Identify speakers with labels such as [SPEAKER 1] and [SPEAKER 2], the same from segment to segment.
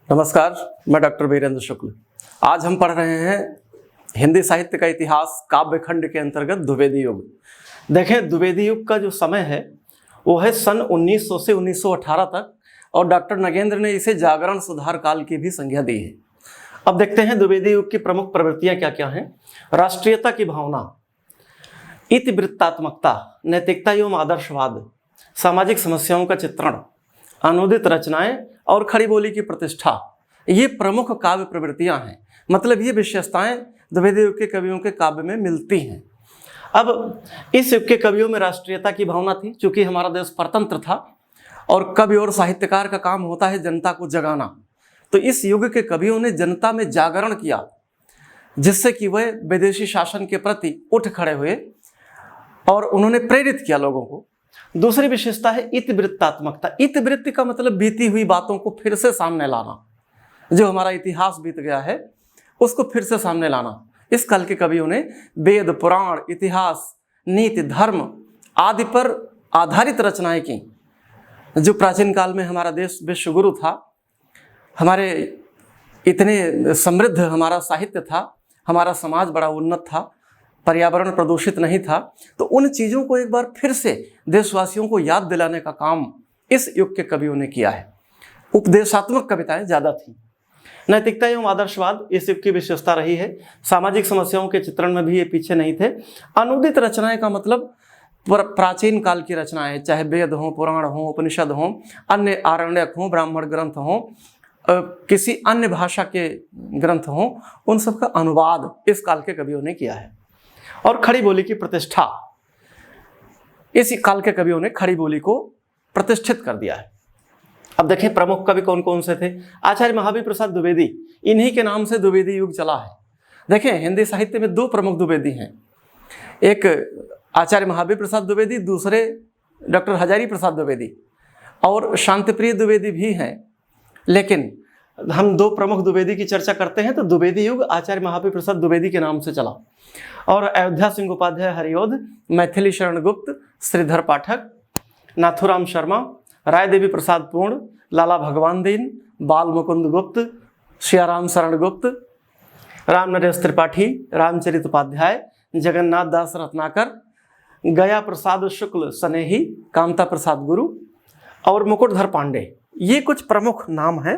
[SPEAKER 1] नमस्कार, मैं डॉक्टर वीरेंद्र शुक्ल। आज हम पढ़ रहे हैं हिंदी साहित्य का इतिहास काव्य खंड के अंतर्गत द्विवेदी युग। देखें, द्विवेदी युग का जो समय है वो है सन 1900 से 1918 तक, और डॉक्टर नगेंद्र ने इसे जागरण सुधार काल की भी संज्ञा दी है। अब देखते हैं द्विवेदी युग की प्रमुख प्रवृत्तियां क्या क्या हैं। राष्ट्रीयता की भावना, इतिवृत्तात्मकता, नैतिकता एवं आदर्शवाद, सामाजिक समस्याओं का चित्रण, अनुदित रचनाएं और खड़ी बोली की प्रतिष्ठा, ये प्रमुख काव्य प्रवृत्तियां हैं। मतलब ये विशेषताएं द्विवेदी युग के कवियों के काव्य में मिलती हैं। अब इस युग के कवियों में राष्ट्रीयता की भावना थी, क्योंकि हमारा देश परतंत्र था और कवि और साहित्यकार का काम होता है जनता को जगाना। तो इस युग के कवियों ने जनता में जागरण किया, जिससे कि वह विदेशी शासन के प्रति उठ खड़े हुए और उन्होंने प्रेरित किया लोगों को। दूसरी विशेषता है इतिवृत्तात्मकता। इतिवृत्ति का मतलब बीती हुई बातों को फिर से सामने लाना, जो हमारा इतिहास बीत गया है उसको फिर से सामने लाना। इस काल के कवियों ने वेद, पुराण, इतिहास, नीति, धर्म आदि पर आधारित रचनाएं की। जो प्राचीन काल में हमारा देश विश्वगुरु था, हमारे इतने समृद्ध हमारा साहित्य था, हमारा समाज बड़ा उन्नत था, पर्यावरण प्रदूषित नहीं था, तो उन चीज़ों को एक बार फिर से देशवासियों को याद दिलाने का काम इस युग के कवियों ने किया है। उपदेशात्मक कविताएं ज़्यादा थीं। नैतिकता एवं आदर्शवाद इस युग की विशेषता रही है। सामाजिक समस्याओं के चित्रण में भी ये पीछे नहीं थे। अनुदित रचनाएं का मतलब प्राचीन काल की रचनाएं, चाहे वेद हों, पुराण हों, उपनिषद हों, अन्य आरण्यक हों, ब्राह्मण ग्रंथ हों, किसी अन्य भाषा के ग्रंथ हों, उन सब का अनुवाद इस काल के कवियों ने किया है। और खड़ी बोली की प्रतिष्ठा, इसी काल के कवियों ने खड़ी बोली को प्रतिष्ठित कर दिया है। अब देखें प्रमुख कवि कौन कौन से थे। आचार्य महावीर प्रसाद द्विवेदी, इन्हीं के नाम से द्विवेदी युग चला है। देखें, हिंदी साहित्य में दो प्रमुख द्विवेदी हैं, एक आचार्य महावीर प्रसाद द्विवेदी, दूसरे डॉक्टर हजारी प्रसाद द्विवेदी, और शांतिप्रिय द्विवेदी भी हैं। लेकिन हम दो प्रमुख द्विवेदी की चर्चा करते हैं तो द्विवेदी युग आचार्य महावीर प्रसाद द्विवेदी के नाम से चला। और अयोध्या सिंह उपाध्याय हरिओध, मैथिली शरण गुप्त, श्रीधर पाठक, नाथुराम शर्मा, राय देवी प्रसाद पूर्ण, लाला भगवान दीन, बाल मुकुंद गुप्त, सियाराम शरण गुप्त, राम नरेश त्रिपाठी, रामचरित उपाध्याय, जगन्नाथ दास रत्नाकर, गया प्रसाद शुक्ल सनेही, कामता प्रसाद गुरु और मुकुटधर पांडे, ये कुछ प्रमुख नाम हैं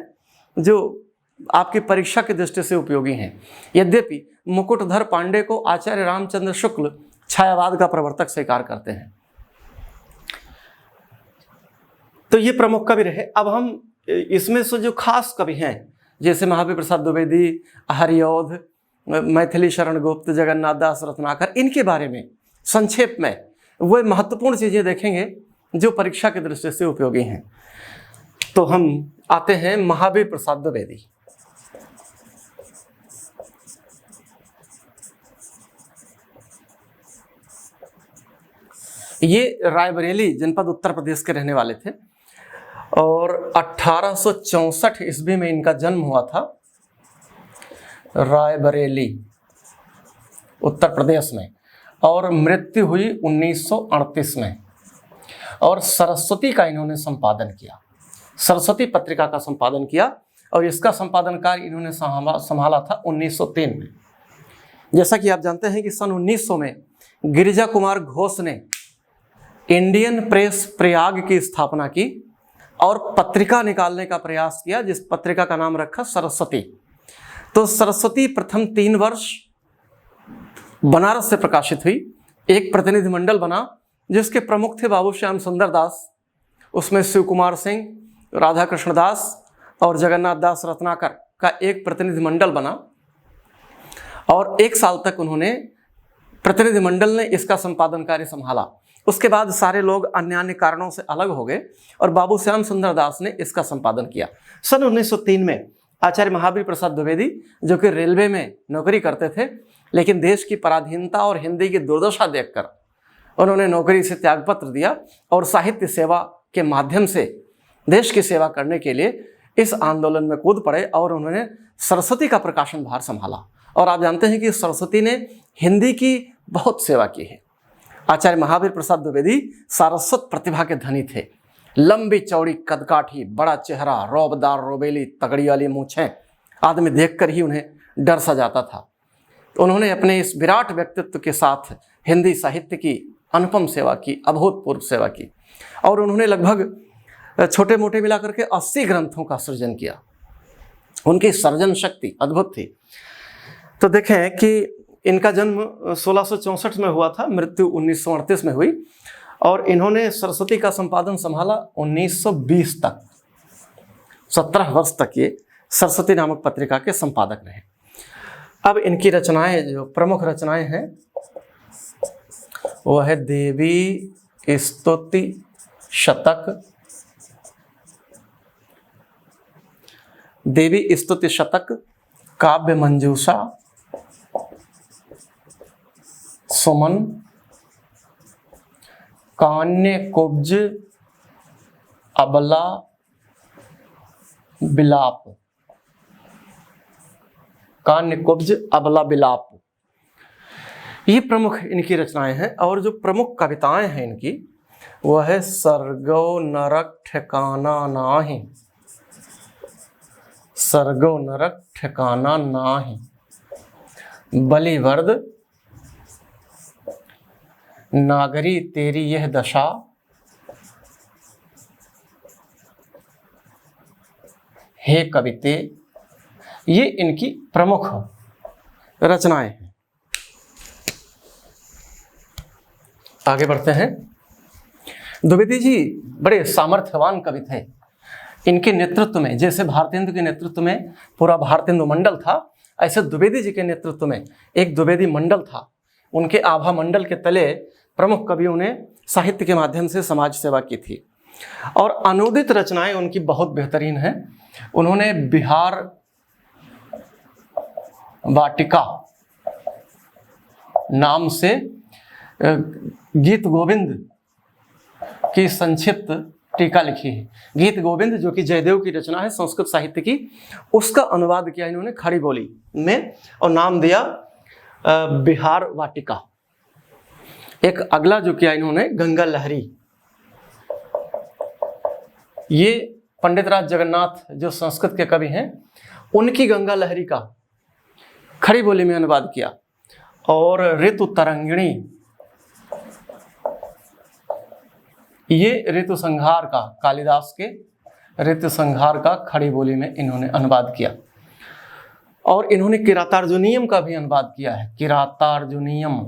[SPEAKER 1] जो आपकी परीक्षा की दृष्टि से उपयोगी हैं। यद्यपि मुकुटधर पांडे को आचार्य रामचंद्र शुक्ल छायावाद का प्रवर्तक स्वीकार करते हैं। तो ये प्रमुख कवि रहे। अब हम इसमें से जो खास कवि हैं, जैसे महावीर प्रसाद द्विवेदी, हरिओध, मैथिली शरण गुप्त, जगन्नाथ दास रत्नाकर, इनके बारे में संक्षेप में वो महत्वपूर्ण चीज़ें देखेंगे जो परीक्षा की दृष्टि से उपयोगी हैं। तो हम आते हैं महावीर प्रसाद द्विवेदी। ये रायबरेली जनपद उत्तर प्रदेश के रहने वाले थे और 1864 ईस्वी में इनका जन्म हुआ था, रायबरेली उत्तर प्रदेश में, और मृत्यु हुई 1938 में। और सरस्वती का इन्होंने संपादन किया, सरस्वती पत्रिका का संपादन किया, और इसका संपादन कार्य इन्होंने संभाला था 1903 में। जैसा कि आप जानते हैं कि सन 1900 में गिरिजा कुमार घोष ने इंडियन प्रेस प्रयाग की स्थापना की और पत्रिका निकालने का प्रयास किया, जिस पत्रिका का नाम रखा सरस्वती। तो सरस्वती प्रथम 3 वर्ष बनारस से प्रकाशित हुई। एक प्रतिनिधिमंडल बना जिसके प्रमुख थे बाबू श्याम सुंदर दास, उसमें शिव कुमार सिंह, राधा कृष्ण दास और जगन्नाथ दास रत्नाकर का एक प्रतिनिधिमंडल बना, और 1 साल तक उन्होंने प्रतिनिधिमंडल ने इसका संपादन कार्य संभाला। उसके बाद सारे लोग अन्य अन्य कारणों से अलग हो गए और बाबू श्याम सुंदर दास ने इसका संपादन किया। सन 1903 में आचार्य महावीर प्रसाद द्विवेदी, जो कि रेलवे में नौकरी करते थे, लेकिन देश की पराधीनता और हिंदी की दुर्दशा देखकर उन्होंने नौकरी से त्यागपत्र दिया और साहित्य सेवा के माध्यम से देश की सेवा करने के लिए इस आंदोलन में कूद पड़े और उन्होंने सरस्वती का प्रकाशन भार संभाला। और आप जानते हैं कि सरस्वती ने हिंदी की बहुत सेवा की है। आचार्य महावीर प्रसाद द्विवेदी सारस्वत प्रतिभा के धनी थे लंबी चौड़ी कदकाठी, बड़ा चेहरा, रौबदार रोबेली तगड़ी वाली मूछें, आदमी देखकर ही उन्हें डर सा जाता था। तो उन्होंने अपने इस विराट व्यक्तित्व के साथ हिंदी साहित्य की अनुपम सेवा की, अभूतपूर्व सेवा की, और उन्होंने लगभग छोटे मोटे मिलाकर के 80 ग्रंथों का सृजन किया। उनकी सर्जन शक्ति अद्भुत थी। तो देखें कि इनका जन्म 1664 में हुआ था, मृत्यु 1938 में हुई, और इन्होंने सरस्वती का संपादन संभाला 1920 तक। 17 वर्ष तक ये सरस्वती नामक पत्रिका के संपादक रहे। अब इनकी रचनाएं, जो प्रमुख रचनाएं हैं, वह है देवी स्तुति शतक, देवी स्तुति शतक, काव्य मंजूषा, सुमन, कान्य कुब्ज, अबला, बिलाप, कान्य कुब्ज, अबला, बिलाप, ये प्रमुख इनकी रचनाएं हैं। और जो प्रमुख कविताएं हैं इनकी, वह है सरगो नरक ठिकाना नाही, सरगो नरक ठिकाना नाही, बलिवर्द, नागरी तेरी यह दशा, हे कविते, ये इनकी प्रमुख रचनाएं हैं। आगे बढ़ते हैं। द्विवेदी जी बड़े सामर्थ्यवान कवि थे। इनके नेतृत्व में, जैसे भारतेंदु के नेतृत्व में पूरा भारतेंदु मंडल था, ऐसे द्विवेदी जी के नेतृत्व में एक द्विवेदी मंडल था। उनके आभा मंडल के तले प्रमुख कवियों ने साहित्य के माध्यम से समाज सेवा की थी, और अनुदित रचनाएं उनकी बहुत बेहतरीन हैं। उन्होंने बिहार वाटिका नाम से गीत गोविंद की संक्षिप्त टीका लिखी है। गीत गोविंद जो कि जयदेव की रचना है संस्कृत साहित्य की, उसका अनुवाद किया इन्होंने खड़ी बोली में और नाम दिया बिहार वाटिका। एक अगला जो किया इन्होंने गंगा लहरी, ये पंडित राज जगन्नाथ जो संस्कृत के कवि हैं, उनकी गंगा लहरी का खड़ी बोली में अनुवाद किया। और ऋतु तरंगिणी, ये ऋतु संहार का, कालिदास के ऋतु संहार का खड़ी बोली में इन्होंने अनुवाद किया। और इन्होंने किरातार्जुनीयम का भी अनुवाद किया है। किरातार्जुनीयम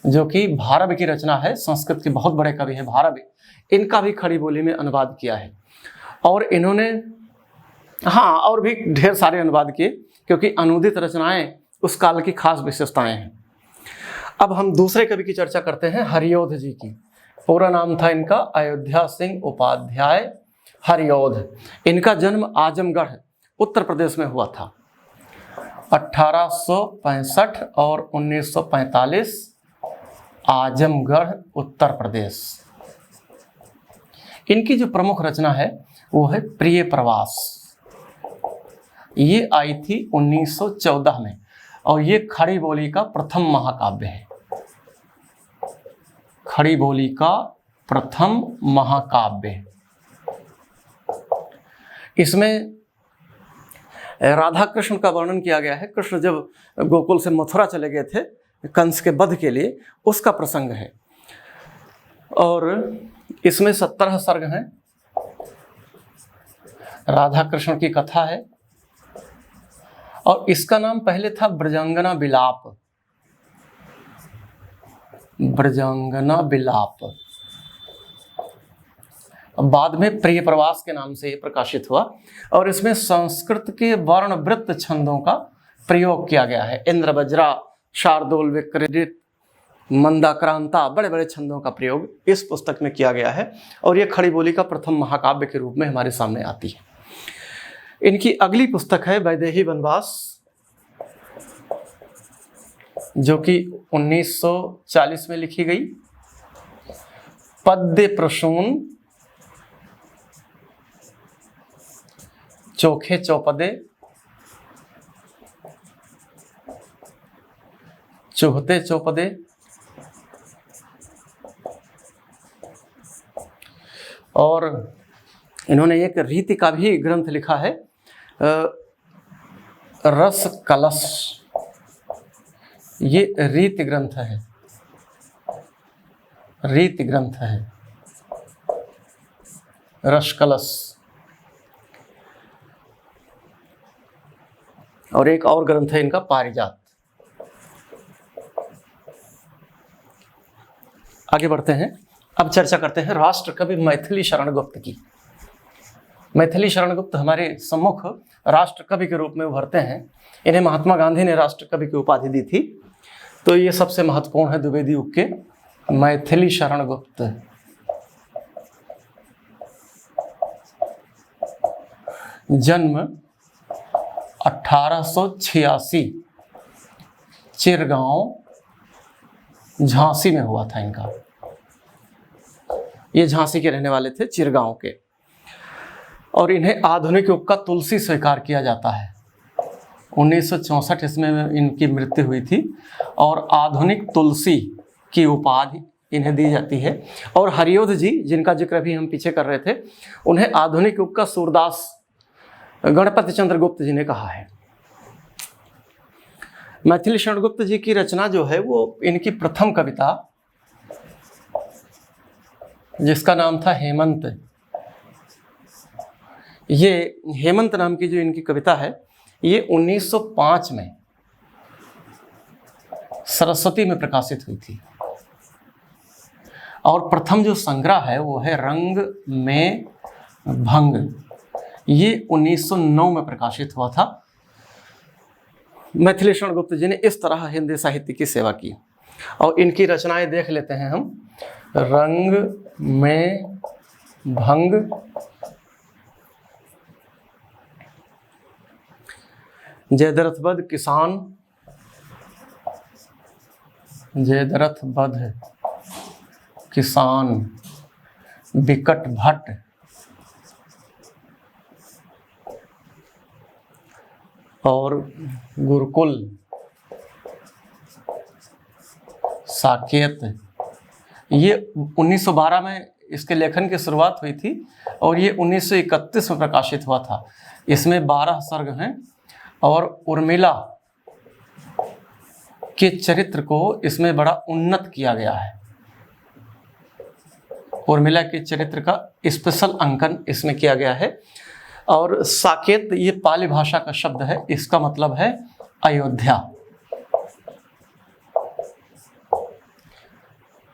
[SPEAKER 1] जो कि भारव की रचना है, संस्कृत के बहुत बड़े कवि हैं भारव, इनका भी खड़ी बोली में अनुवाद किया है। और इन्होंने और भी ढेर सारे अनुवाद किए, क्योंकि अनुदित रचनाएं उस काल की खास विशेषताएं हैं। अब हम दूसरे कवि की चर्चा करते हैं, हरियोध जी की। पूरा नाम था इनका अयोध्या सिंह उपाध्याय हरियोध। इनका जन्म आजमगढ़ उत्तर प्रदेश में हुआ था। 1865 और 1945, आजमगढ़ उत्तर प्रदेश। इनकी जो प्रमुख रचना है वो है प्रिय प्रवास। ये आई थी 1914 में, और ये खड़ी बोली का प्रथम महाकाव्य है। खड़ी बोली का प्रथम महाकाव्य। इसमें राधा कृष्ण का वर्णन किया गया है। कृष्ण जब गोकुल से मथुरा चले गए थे कंस के वध के लिए, उसका प्रसंग है। और इसमें 17 सर्ग हैं। राधा कृष्ण की कथा है। और इसका नाम पहले था ब्रजांगना विलाप। ब्रजांगना विलाप बाद में प्रिय प्रवास के नाम से ये प्रकाशित हुआ। और इसमें संस्कृत के वर्णवृत्त छंदों का प्रयोग किया गया है। इंद्र वज्रा, शार्दूल, विक्रीडित, मंदाक्रांता, बड़े बड़े छंदों का प्रयोग इस पुस्तक में किया गया है। और ये खड़ी बोली का प्रथम महाकाव्य के रूप में हमारे सामने आती है। इनकी अगली पुस्तक है वैदेही वनवास, जो कि 1940 में लिखी गई। पद्य प्रसून, चोखे चौपदे, चौहते चौपदे, और इन्होंने एक रीति का भी ग्रंथ लिखा है, रस कलश, ये रीति ग्रंथ है, रीति ग्रंथ है रस कलश। और एक और ग्रंथ है इनका पारिजात। आगे बढ़ते हैं, अब चर्चा करते हैं राष्ट्र कवि मैथिली शरण गुप्त की। मैथिली शरण गुप्त हमारे सम्मुख राष्ट्र कवि के रूप में उभरते हैं। इन्हें महात्मा गांधी ने राष्ट्र कवि की उपाधि दी थी, तो ये सबसे महत्वपूर्ण है द्विवेदी युग के मैथिली शरण गुप्त। जन्म 1886 चिरगांव झांसी में हुआ था इनका। ये झांसी के रहने वाले थे, चिरगांव के। और इन्हें आधुनिक युग का तुलसी स्वीकार किया जाता है। 1964 ईस्वी में इनकी मृत्यु हुई थी और आधुनिक तुलसी की उपाधि इन्हें दी जाती है। और हरियोध जी, जिनका जिक्र अभी हम पीछे कर रहे थे, उन्हें आधुनिक युग का सूरदास गणपति चंद्र गुप्त जी ने कहा है। मैथिली शरण गुप्त जी की रचना जो है वो इनकी प्रथम कविता, जिसका नाम था हेमंत, ये हेमंत नाम की जो इनकी कविता है, ये 1905 में सरस्वती में प्रकाशित हुई थी। और प्रथम जो संग्रह है वो है रंग में भंग, ये 1909 में प्रकाशित हुआ था। मैथिली शरण गुप्त जी ने इस तरह हिंदी साहित्य की सेवा की। और इनकी रचनाएं देख लेते हैं हम। रंग में भंग, जयद्रथ वध किसान, जयद्रथ वध किसान, बिकट भट्ट, और गुरुकुल, साकेत, ये 1912 में इसके लेखन की शुरुआत हुई थी और ये 1931 में प्रकाशित हुआ था। इसमें 12 सर्ग हैं और उर्मिला के चरित्र को इसमें बड़ा उन्नत किया गया है। उर्मिला के चरित्र का स्पेशल अंकन इसमें किया गया है। और साकेत ये पाली भाषा का शब्द है, इसका मतलब है अयोध्या।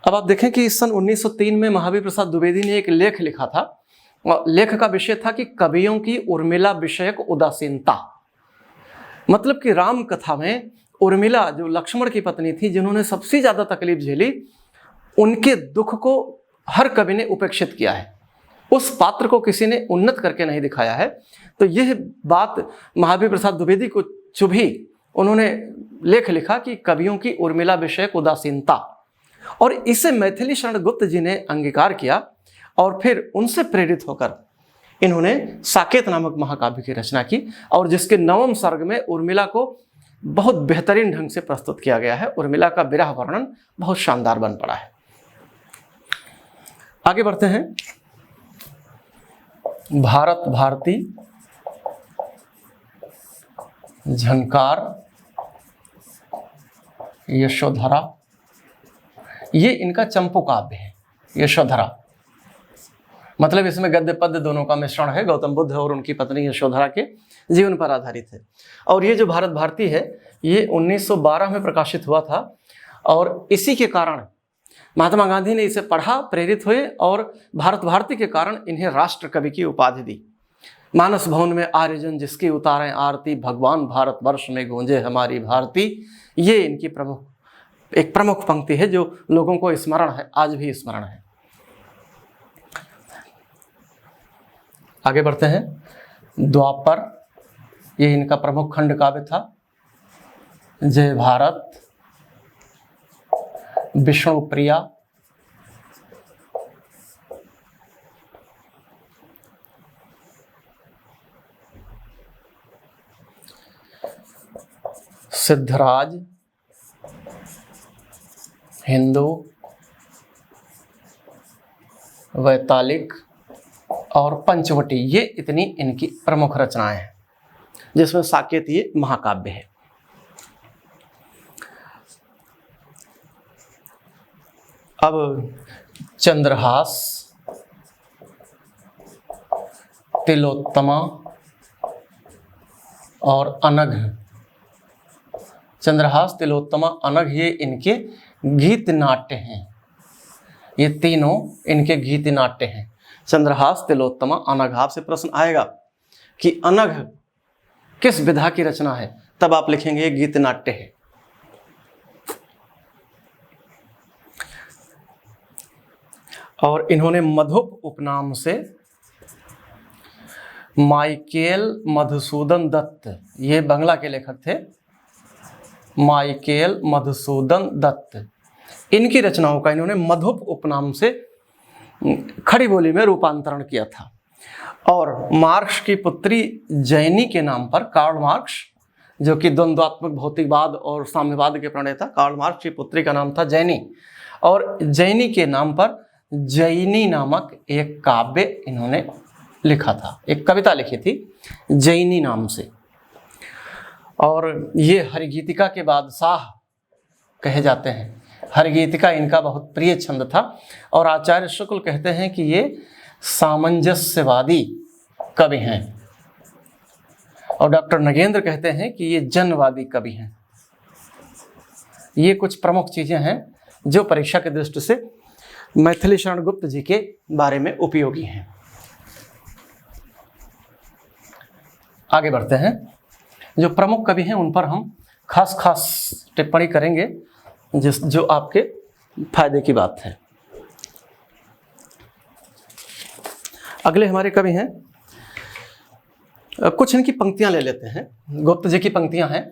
[SPEAKER 1] अब आप देखें कि सन 1903 में महावीर प्रसाद द्विवेदी ने एक लेख लिखा था। लेख का विषय था कि कवियों की उर्मिला विषयक उदासीनता। मतलब कि राम कथा में उर्मिला जो लक्ष्मण की पत्नी थी, जिन्होंने सबसे ज्यादा तकलीफ झेली, उनके दुख को हर कवि ने उपेक्षित किया है। उस पात्र को किसी ने उन्नत करके नहीं दिखाया है। तो यह बात महावीर प्रसाद द्विवेदी को चुभी। उन्होंने लेख लिखा कि कवियों की उर्मिला विषयक उदासीनता, और इसे मैथिली शरण गुप्त जी ने अंगीकार किया और फिर उनसे प्रेरित होकर इन्होंने साकेत नामक महाकाव्य की रचना की, और जिसके 9वें सर्ग में उर्मिला को बहुत बेहतरीन ढंग से प्रस्तुत किया गया है। उर्मिला का विरह वर्णन बहुत शानदार बन पड़ा है। आगे बढ़ते हैं। भारत भारती, झंकार, यशोधरा, ये इनका चंपू काव्य है। यशोधरा मतलब इसमें गद्य पद्य दोनों का मिश्रण है। गौतम बुद्ध और उनकी पत्नी यशोधरा के जीवन पर आधारित है। और ये जो भारत भारती है, ये 1912 में प्रकाशित हुआ था। और इसी के कारण महात्मा गांधी ने इसे पढ़ा, प्रेरित हुए, और भारत भारती के कारण इन्हें राष्ट्र कवि की उपाधि दी। मानस भवन में आर्यजन जिसकी उतारें आरती, भगवान भारतवर्ष में गूंजे हमारी भारती, ये इनकी प्रमुख पंक्ति है जो लोगों को स्मरण है, आज भी स्मरण है। आगे बढ़ते हैं। द्वापर, ये इनका प्रमुख खंड काव्य था। जय भारत, विष्णु प्रिया, सिद्धराज, हिंदू, वैतालिक, और पंचवटी, ये इतनी इनकी प्रमुख रचनाएं हैं, जिसमें साकेत ये महाकाव्य है। अब चंद्रहास, तिलोत्तमा और अनघ, चंद्रहास, तिलोत्तमा, अनघ, ये इनके गीत नाट्य हैं। ये तीनों इनके गीत नाट्य हैं। चंद्रहास, तिलोत्तमा, अनघ। आपसे प्रश्न आएगा कि अनघ किस विधा की रचना है, तब आप लिखेंगे गीत नाट्य है। और इन्होंने मधुप उपनाम से माइकेल मधुसूदन दत्त, ये बंगला के लेखक थे, माइकेल मधुसूदन दत्त, इनकी रचनाओं का इन्होंने मधुप उपनाम से खड़ी बोली में रूपांतरण किया था। और मार्क्स की पुत्री जैनी के नाम पर, कार्ल मार्क्स, जो कि द्वंद्वात्मक भौतिकवाद और साम्यवाद के प्रणेता, कार्ल मार्क्स की पुत्री का नाम था जैनी, और जैनी के नाम पर जैनी नामक एक काव्य इन्होंने लिखा था, एक कविता लिखी थी जैनी नाम से। और ये हरिगीतिका के बादशाह कहे जाते हैं। हरिगीतिका इनका बहुत प्रिय छंद था। और आचार्य शुक्ल कहते हैं कि ये सामंजस्यवादी कवि हैं, और डॉक्टर नगेंद्र कहते हैं कि ये जनवादी कवि हैं। ये कुछ प्रमुख चीज़ें हैं जो परीक्षा की दृष्टि से मैथिली शरण गुप्त जी के बारे में उपयोगी हैं। आगे बढ़ते हैं। जो प्रमुख कवि हैं उन पर हम खास टिप्पणी करेंगे, जो आपके फायदे की बात है। अगले हमारे कवि हैं, कुछ इनकी पंक्तियां ले लेते हैं। गुप्त जी की पंक्तियां हैं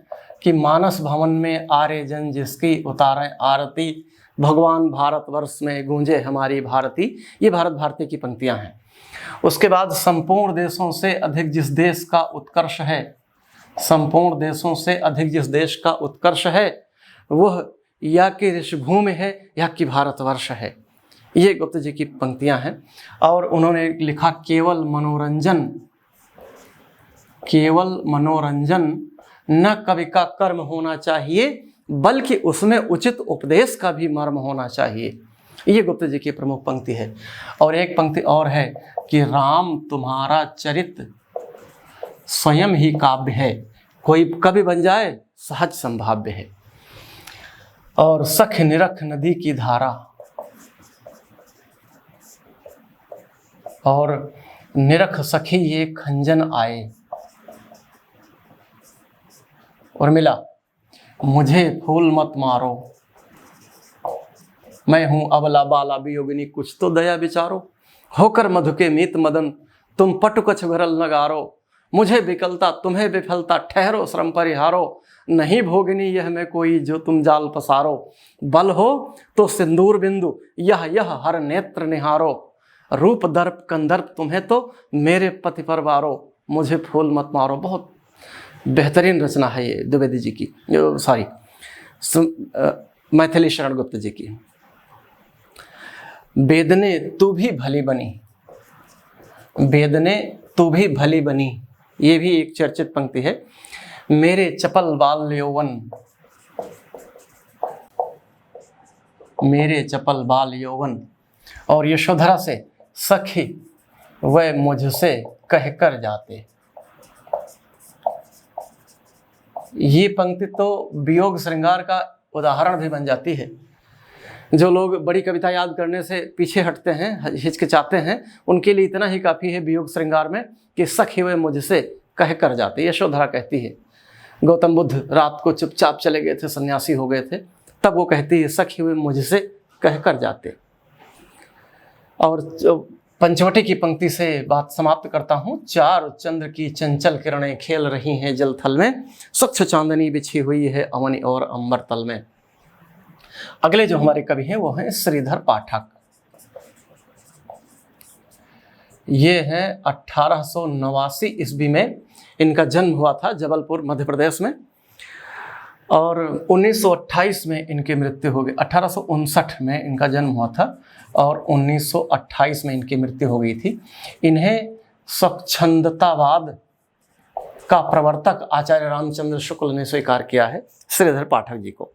[SPEAKER 1] कि मानस भवन में आर्य जन जिसकी उतारें आरती, भगवान भारतवर्ष में गूंजे हमारी भारती। ये भारत भारती की पंक्तियां हैं। उसके बाद संपूर्ण देशों से अधिक जिस देश का उत्कर्ष है, संपूर्ण देशों से अधिक जिस देश का उत्कर्ष है, वह या कि ऋषभूमि है या कि भारतवर्ष है। ये गुप्त जी की पंक्तियां हैं। और उन्होंने लिखा केवल मनोरंजन न कवि का कर्म होना चाहिए, बल्कि उसमें उचित उपदेश का भी मर्म होना चाहिए। ये गुप्त जी की प्रमुख पंक्ति है। और एक पंक्ति और है कि राम तुम्हारा चरित्र स्वयं ही काव्य है, कोई कवि बन जाए सहज संभाव्य है। और सख निरख नदी की धारा, और निरख सखी ये खंजन आए, और मिला मुझे फूल मत मारो, मैं हूं अबला बाला वियोगिनी कुछ तो दया विचारो, होकर मधु के मीत मदन तुम पटु कछ भरल नगारो, मुझे विकलता तुम्हें विफलता ठहरो श्रम परिहारो, नहीं भोगिनी यह में कोई जो तुम जाल पसारो, बल हो तो सिंदूर बिंदु यह हर नेत्र निहारो, रूप दर्प कंदर्प तुम्हें तो मेरे पति पर वारो, मुझे फूल मत मारो। बहुत बेहतरीन रचना है ये द्विवेदी जी की, मैथिली शरण गुप्त जी की। बेदने तू भी भली बनी, बेदने तू भी भली बनी, ये भी एक चर्चित पंक्ति है। मेरे चपल बाल यौवन, मेरे चपल बाल यौवन, और यशोधरा से सखी वह मुझसे कह कर जाते। ये पंक्ति तो वियोग श्रृंगार का उदाहरण भी बन जाती है। जो लोग बड़ी कविता याद करने से पीछे हटते हैं, हिचकिचाते हैं, उनके लिए इतना ही काफ़ी है वियोग श्रृंगार में कि सखी वे मुझसे कह कर जाते। यशोधरा कहती है, गौतम बुद्ध रात को चुपचाप चले गए थे, सन्यासी हो गए थे, तब वो कहती है सखी वे मुझसे कह कर जाते। और पंचवटी की पंक्ति से बात समाप्त करता हूँ। चार चंद्र की चंचल किरणें खेल रही हैं जल थल में, स्वच्छ चांदनी बिछी हुई है अवनी और अंबर तल में। अगले जो हमारे कवि हैं वो हैं श्रीधर पाठक। ये हैं 1889 ईस्वी में इनका जन्म हुआ था जबलपुर मध्य प्रदेश में। और 1928 में इनकी मृत्यु हो गई। 1859 में इनका जन्म हुआ था और 1928 में इनकी मृत्यु हो गई थी। इन्हें स्वच्छंदतावाद का प्रवर्तक आचार्य रामचंद्र शुक्ल ने स्वीकार किया है, श्रीधर पाठक जी को।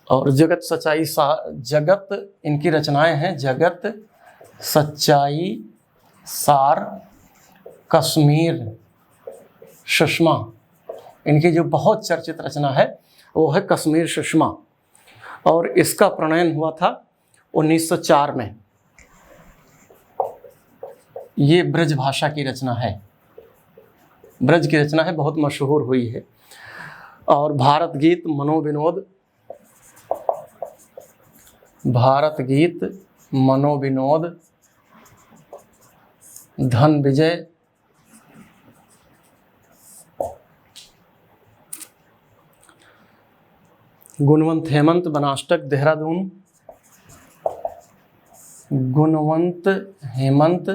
[SPEAKER 1] और जगत इनकी रचनाएं हैं, जगत, सच्चाई, सार, कश्मीर, सुषमा। इनकी जो बहुत चर्चित रचना है वो है कश्मीर सुषमा, और इसका प्रणयन हुआ था 1904 में। ये ब्रज भाषा की रचना है, ब्रज की रचना है, बहुत मशहूर हुई है। और भारत गीत, मनोविनोद, भारत गीत, मनोविनोद, धन विजय, गुणवंत हेमंत, बनाष्टक, देहरादून, गुणवंत हेमंत,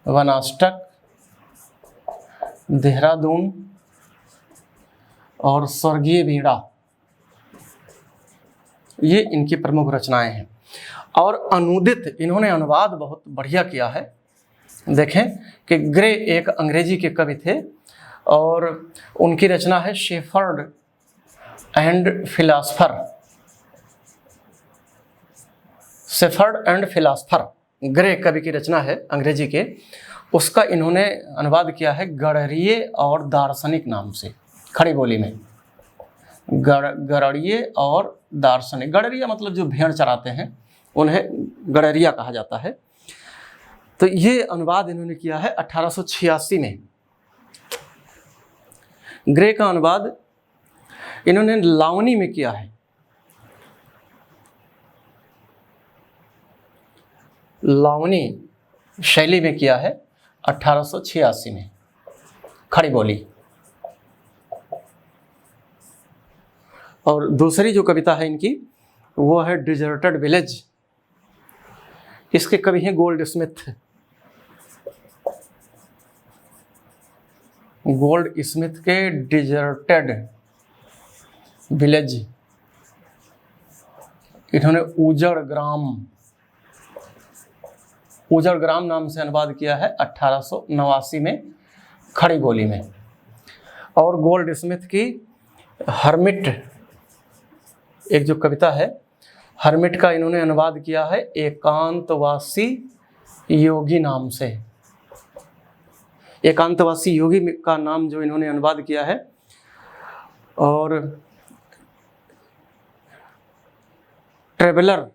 [SPEAKER 1] वनाष्टक, देहरादून, और स्वर्गीय वीणा, ये इनकी प्रमुख रचनाएं हैं। और अनूदित, इन्होंने अनुवाद बहुत बढ़िया किया है। देखें कि ग्रे एक अंग्रेजी के कवि थे और उनकी रचना है shepherd and philosopher, shepherd and philosopher, grey कवि की रचना है अंग्रेजी के। उसका इन्होंने अनुवाद किया है गणरीय और दार्शनिक नाम से, खड़ी बोली में। गणरीय और दार्शनिक, गणरिया मतलब जो भेड़ चराते हैं उन्हें गणरिया कहा जाता है। तो ये अनुवाद इन्होंने किया है 1886 में। ग्रे का अनुवाद इन्होंने लावनी में किया है, लावनी शैली में किया है 1886 में, खड़ी बोली। और दूसरी जो कविता है इनकी वो है डिजर्टेड विलेज। इसके कवि हैं गोल्ड स्मिथ, गोल्ड स्मिथ के डिजर्टेड विलेज। इन्होंने उजड़ ग्राम नाम से अनुवाद किया है 1889 में, खड़ी बोली में। और गोल्ड स्मिथ की हर्मिट, एक जो कविता है हर्मिट का इन्होंने अनुवाद किया है एकांतवासी योगी नाम से। एकांतवासी योगी का नाम जो इन्होंने अनुवाद किया है। और ट्रेवलर,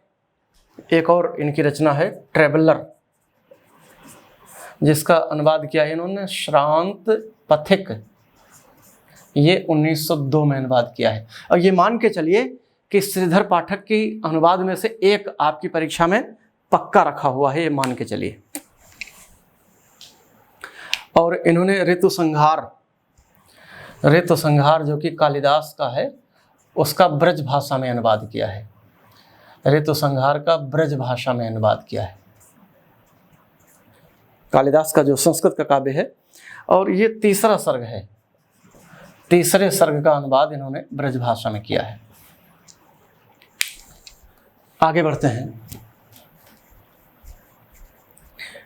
[SPEAKER 1] एक और इनकी रचना है ट्रेवलर, जिसका अनुवाद किया है इन्होंने श्रांत पथिक, ये 1902 में अनुवाद किया है। और ये मान के चलिए कि श्रीधर पाठक की अनुवाद में से एक आपकी परीक्षा में पक्का रखा हुआ है, ये मान के चलिए। और इन्होंने ऋतु संहार जो कि कालिदास का है, उसका ब्रज भाषा में अनुवाद किया है। ऋतु संहार का ब्रज भाषा में अनुवाद किया है, कालिदास का जो संस्कृत का काव्य है। और ये तीसरा सर्ग है, तीसरे सर्ग का अनुवाद इन्होंने ब्रज भाषा में किया है। आगे बढ़ते हैं।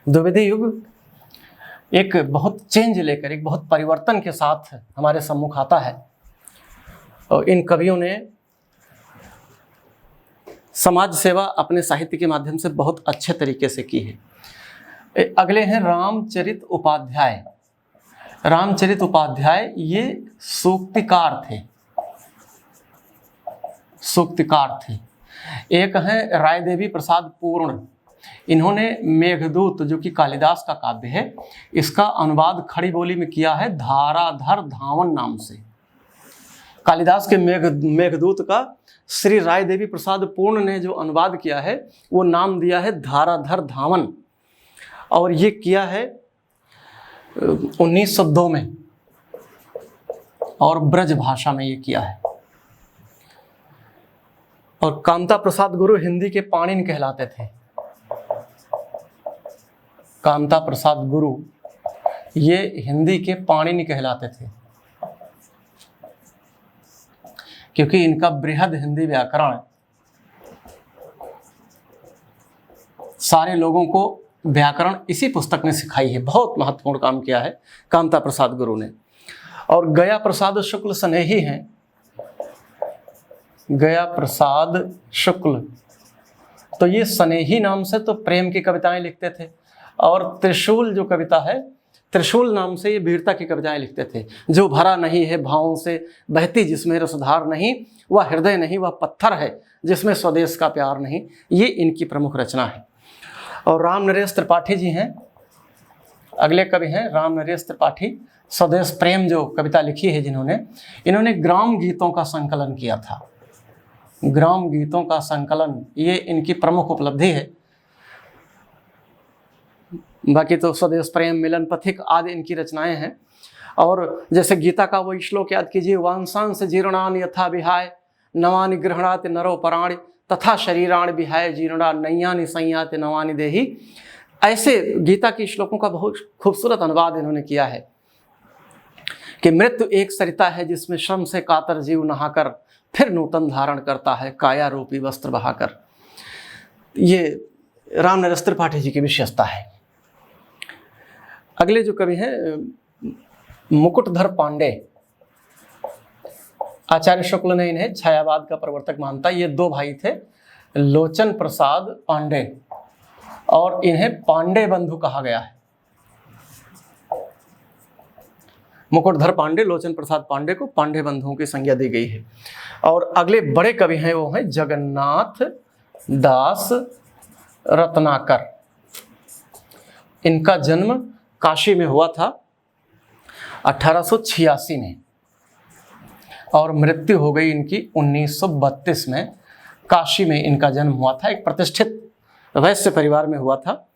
[SPEAKER 1] द्विवेदी युग एक बहुत चेंज लेकर, एक बहुत परिवर्तन के साथ हमारे सम्मुख आता है। और इन कवियों ने समाज सेवा अपने साहित्य के माध्यम से बहुत अच्छे तरीके से की है। अगले हैं रामचरित उपाध्याय। रामचरित उपाध्याय ये सूक्तिकार थे। एक है राय देवी प्रसाद पूर्ण, इन्होंने मेघदूत जो कि कालिदास का काव्य है, इसका अनुवाद खड़ी बोली में किया है धाराधर धावन नाम से। कालिदास के मेघदूत का श्री राय देवी प्रसाद पूर्ण ने जो अनुवाद किया है वो नाम दिया है धाराधर धावन, और ये किया है 1902 में, और ब्रज भाषा में ये किया है। और कांता प्रसाद गुरु हिंदी के पाणिनि कहलाते थे। कांता प्रसाद गुरु ये हिंदी के पाणिनि कहलाते थे, क्योंकि इनका बृहद हिंदी व्याकरण सारे लोगों को व्याकरण इसी पुस्तक ने सिखाई है। बहुत महत्वपूर्ण काम किया है कामता प्रसाद गुरु ने। और गया प्रसाद शुक्ल स्नेही हैं, गया प्रसाद शुक्ल, तो ये स्नेही नाम से तो प्रेम की कविताएं लिखते थे, और त्रिशूल जो कविता है, त्रिशूल नाम से ये वीरता की कविताएं लिखते थे। जो भरा नहीं है भावों से, बहती जिसमें रसधार नहीं, वह हृदय नहीं वह पत्थर है, जिसमें स्वदेश का प्यार नहीं, ये इनकी प्रमुख रचना है। और राम नरेश त्रिपाठी जी हैं, अगले कवि हैं राम नरेश त्रिपाठी। स्वदेश प्रेम जो कविता लिखी है जिन्होंने, इन्होंने ग्राम गीतों का संकलन किया था। ग्राम गीतों का संकलन ये इनकी प्रमुख उपलब्धि है। बाकी तो स्वदेश प्रेम, मिलन पथिक आदि इनकी रचनाएं हैं। और जैसे गीता का वो श्लोक याद कीजिए, वांसांस जीर्णानि यथा विहाय नवानि गृह्णाति नरो पराणि तथा शरीराणि विहाय जीर्णा नय्यानि संयाति नवानि देहि। ऐसे गीता के श्लोकों का बहुत खूबसूरत अनुवाद इन्होंने किया है कि मृत्यु एक सरिता है जिसमें श्रम से कातर जीव नहाकर फिर नूतन धारण करता है काया रूपी वस्त्र बहाकर। ये राम नरेश त्रिपाठी जी की विशेषता है। अगले जो कवि हैं मुकुटधर पांडे, आचार्य शुक्ल ने इन्हें छायावाद का प्रवर्तक मानता। ये दो भाई थे, लोचन प्रसाद पांडे, और इन्हें पांडे बंधु कहा गया है। मुकुटधर पांडे, लोचन प्रसाद पांडे को पांडे बंधुओं की संज्ञा दी गई है। और अगले बड़े कवि हैं वो हैं जगन्नाथ दास रत्नाकर। इनका जन्म काशी में हुआ था 1886 में, और मृत्यु हो गई इनकी 1932 में। काशी में इनका जन्म हुआ था, एक प्रतिष्ठित वैश्य परिवार में हुआ था।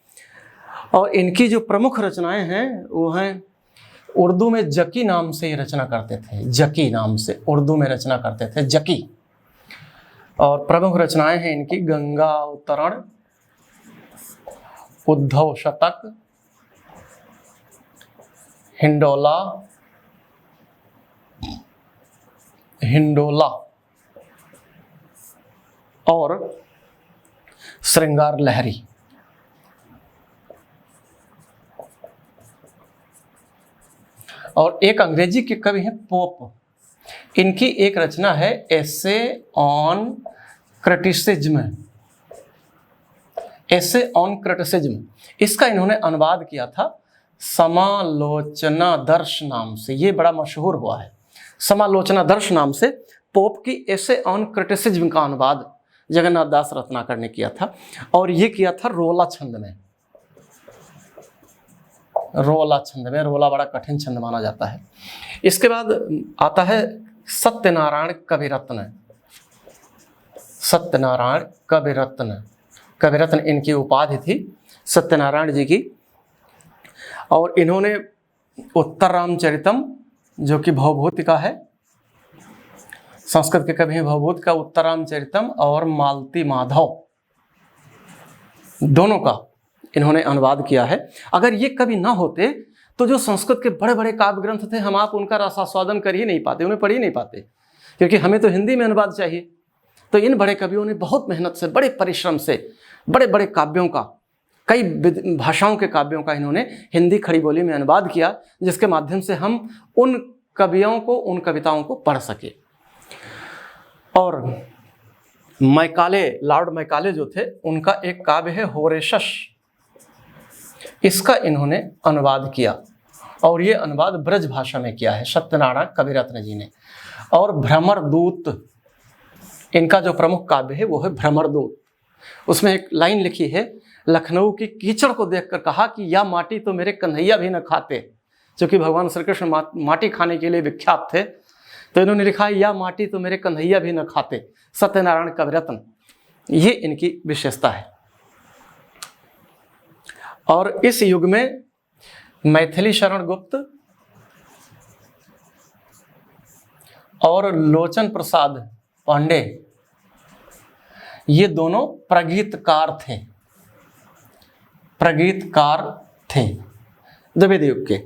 [SPEAKER 1] और इनकी जो प्रमुख रचनाएं हैं वो हैं, उर्दू में जकी नाम से ये रचना करते थे, जकी नाम से उर्दू में रचना करते थे, जकी। और प्रमुख रचनाएं हैं इनकी गंगा अवतरण, उद्धव शतक, हिंडोला, हिंडोला और श्रृंगार लहरी। और एक अंग्रेजी के कवि हैं पोप। इनकी एक रचना है essay on criticism, essay on criticism. इसका इन्होंने अनुवाद किया था समालोचना दर्श नाम से, ये बड़ा मशहूर हुआ है। समालोचना दर्श नाम से पोप की एसे ऑन क्रिटिसिज्म का अनुवाद जगन्नाथ दास रत्नाकर ने किया था, और ये किया था रोला छंद में। रोला छंद में, रोला बड़ा कठिन छंद माना जाता है। इसके बाद आता है सत्यनारायण कविरत्न। सत्यनारायण कविरत्न, कविरत्न इनकी उपाधि थी सत्यनारायण जी की। और इन्होंने उत्तर रामचरितम, जो कि भवभूति का है, संस्कृत के कवि हैं भवभूति का उत्तर रामचरितम, और मालती माधव, दोनों का इन्होंने अनुवाद किया है। अगर ये कवि ना होते तो जो संस्कृत के बड़े बड़े काव्य ग्रंथ थे, हम आप उनका रसास्वादन कर ही नहीं पाते, उन्हें पढ़ ही नहीं पाते, क्योंकि हमें तो हिंदी में अनुवाद चाहिए। तो इन बड़े कवियों ने बहुत मेहनत से, बड़े परिश्रम से बड़े बड़े काव्यों का, कई भाषाओं के काव्यों का इन्होंने हिंदी खड़ी बोली में अनुवाद किया, जिसके माध्यम से हम उन कवियों को, उन कविताओं को पढ़ सके। और मैकाले, लॉर्ड मैकाले जो थे, उनका एक काव्य है होरेशस, इसका इन्होंने अनुवाद किया, और ये अनुवाद ब्रज भाषा में किया है सत्यनारायण कविरत्न जी ने। और भ्रमरदूत, इनका जो प्रमुख काव्य है वो है भ्रमरदूत। उसमें एक लाइन लिखी है, लखनऊ की कीचड़ को देखकर कहा कि या माटी तो मेरे कन्हैया भी न खाते, क्योंकि भगवान श्री कृष्ण माटी खाने के लिए विख्यात थे। तो इन्होंने लिखा है, या माटी तो मेरे कन्हैया भी न खाते, सत्यनारायण कविरत्न। ये इनकी विशेषता है। और इस युग में मैथिली शरण गुप्त और लोचन प्रसाद पांडे, ये दोनों प्रगीतकार थे, प्रगीतकार थे द्विवेद युग के।